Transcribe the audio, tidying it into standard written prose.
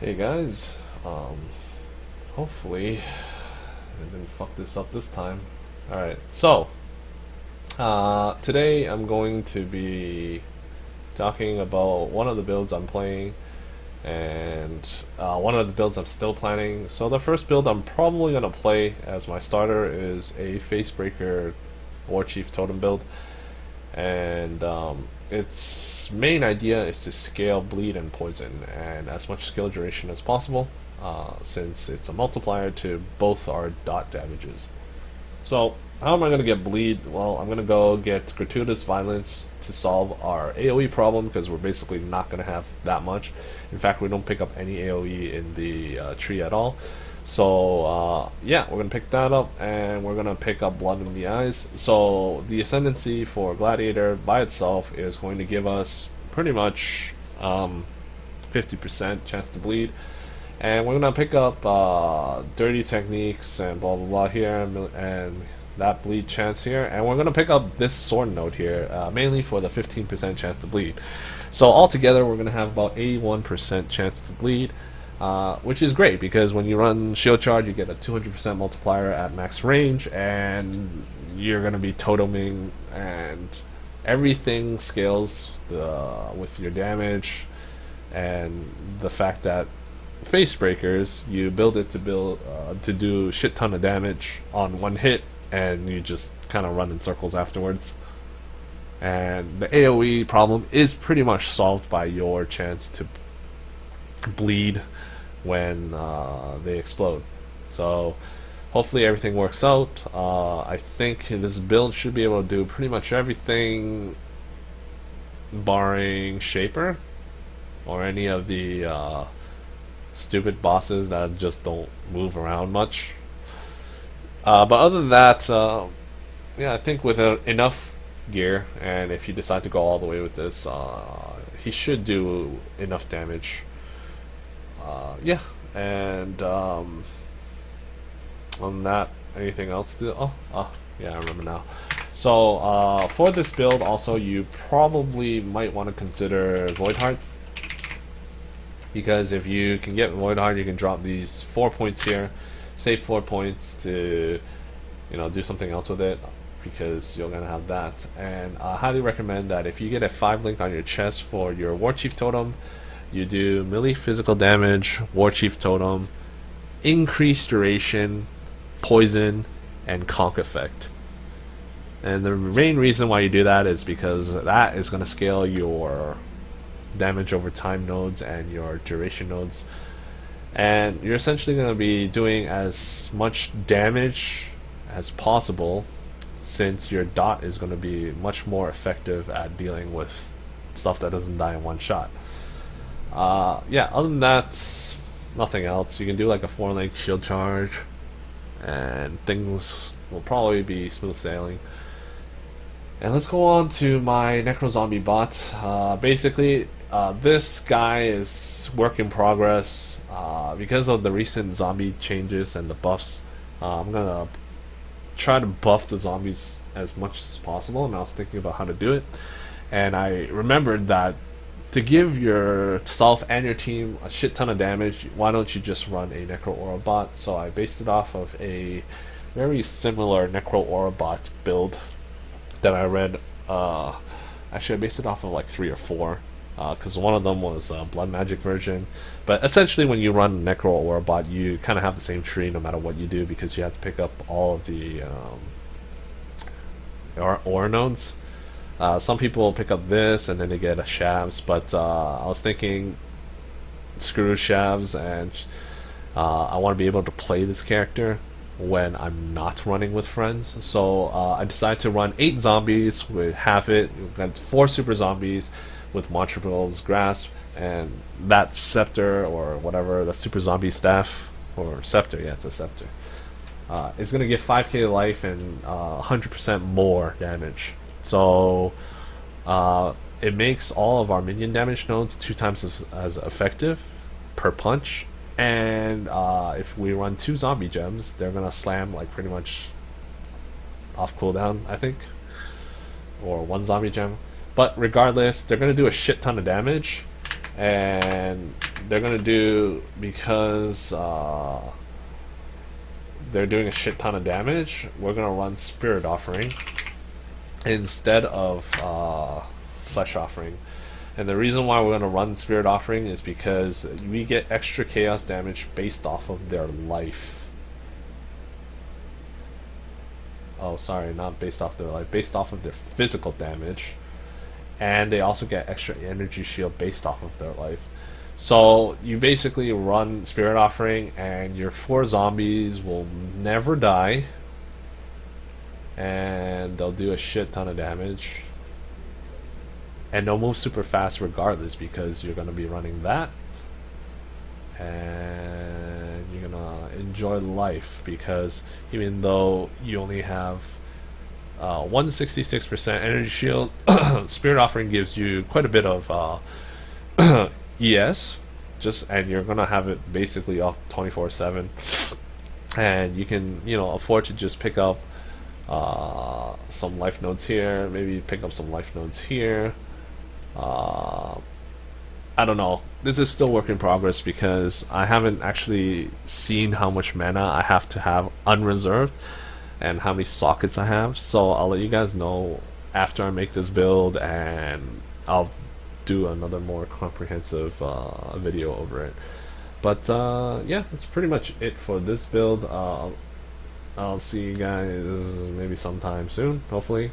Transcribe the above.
Hey guys, hopefully I didn't fuck this up this time. Alright, so today I'm going to be talking about one of the builds I'm playing and one of the builds I'm still planning. So the first build I'm probably going to play as my starter is a Facebreaker War Chief Totem build, and its main idea is to scale bleed and poison and as much skill duration as possible, since it's a multiplier to both our dot damages. So how am I going to get bleed? Well, I'm going to go get gratuitous violence to solve our AoE problem, because we're basically not going to have that much. In fact, we don't pick up any AoE in the tree at all. So yeah, we're going to pick that up, and we're going to pick up Blood in the Eyes. So the Ascendancy for Gladiator by itself is going to give us pretty much 50% chance to bleed. And we're going to pick up Dirty Techniques and blah blah blah here, and that bleed chance here. And we're going to pick up this Sword Note here, mainly for the 15% chance to bleed. So altogether, we're going to have about 81% chance to bleed. Which is great, because when you run Shield Charge, you get a 200% multiplier at max range, and you're going to be toteming, and everything scales with your damage, and the fact that Face Breakers, you build it to do a shit ton of damage on one hit, and you just kind of run in circles afterwards. And the AoE problem is pretty much solved by your chance to bleed when they explode. So hopefully everything works out. I think this build should be able to do pretty much everything barring Shaper or any of the stupid bosses that just don't move around much. But other than that, yeah, I think with enough gear, and if you decide to go all the way with this, he should do enough damage. Yeah, and on that, anything else to... yeah, I remember now. So for this build also, you probably might want to consider Void Heart, because if you can get Void Heart, you can drop these 4 points here, save 4 points to, do something else with it, because you're gonna have that. And I highly recommend that if you get a 5 link on your chest for your War Chief Totem, you do melee physical damage, War Chief Totem, increased duration, poison, and conk effect. And the main reason why you do that is because that is going to scale your damage over time nodes and your duration nodes. And you're essentially going to be doing as much damage as possible, since your dot is going to be much more effective at dealing with stuff that doesn't die in one shot. Yeah, other than that, nothing else. You can do like a 4-link shield charge, and things will probably be smooth sailing. And let's go on to my Necro Zombie bot. Basically, this guy is work in progress. Because of the recent zombie changes and the buffs, I'm gonna try to buff the zombies as much as possible, and I was thinking about how to do it. And I remembered that to give yourself and your team a shit ton of damage, why don't you just run a Necro Aurabot? So I based it off of a very similar Necro Aurabot build that I read. Actually, I based it off of like 3 or 4, because one of them was a Blood Magic version. But essentially, when you run Necro Aurabot, you kind of have the same tree no matter what you do, because you have to pick up all of the aura nodes. Some people pick up this and then they get a Shavs, but I was thinking screw Shavs, and I want to be able to play this character when I'm not running with friends. So I decided to run 8 zombies with half it. We've got 4 super zombies with Montreal's Grasp, and that scepter or whatever, the super zombie staff, or scepter, yeah, it's a scepter. It's going to give 5k life and 100% more damage. So it makes all of our minion damage nodes 2 times as effective per punch. And if we run 2 zombie gems, they're gonna slam like pretty much off cooldown, I think, or 1 zombie gem. But regardless, they're gonna do a shit ton of damage, and they're gonna do, because they're doing a shit ton of damage, we're gonna run Spirit Offering instead of Flesh Offering. And the reason why we're gonna run Spirit Offering is because we get extra chaos damage based off of their life. Oh, sorry, not based off their life, based off of their physical damage. And they also get extra energy shield based off of their life. So you basically run Spirit Offering and your 4 zombies will never die, and they'll do a shit ton of damage, and they'll move super fast regardless, because you're going to be running that, and you're going to enjoy life, because even though you only have 166% energy shield, Spirit Offering gives you quite a bit of ES, and you're gonna have it basically up 24/7, and you can, afford to just pick up some life nodes here, maybe pick up some life nodes here. I don't know. This is still work in progress, because I haven't actually seen how much mana I have to have unreserved and how many sockets I have, so I'll let you guys know after I make this build, and I'll do another more comprehensive video over it. But yeah, that's pretty much it for this build. I'll see you guys maybe sometime soon, hopefully.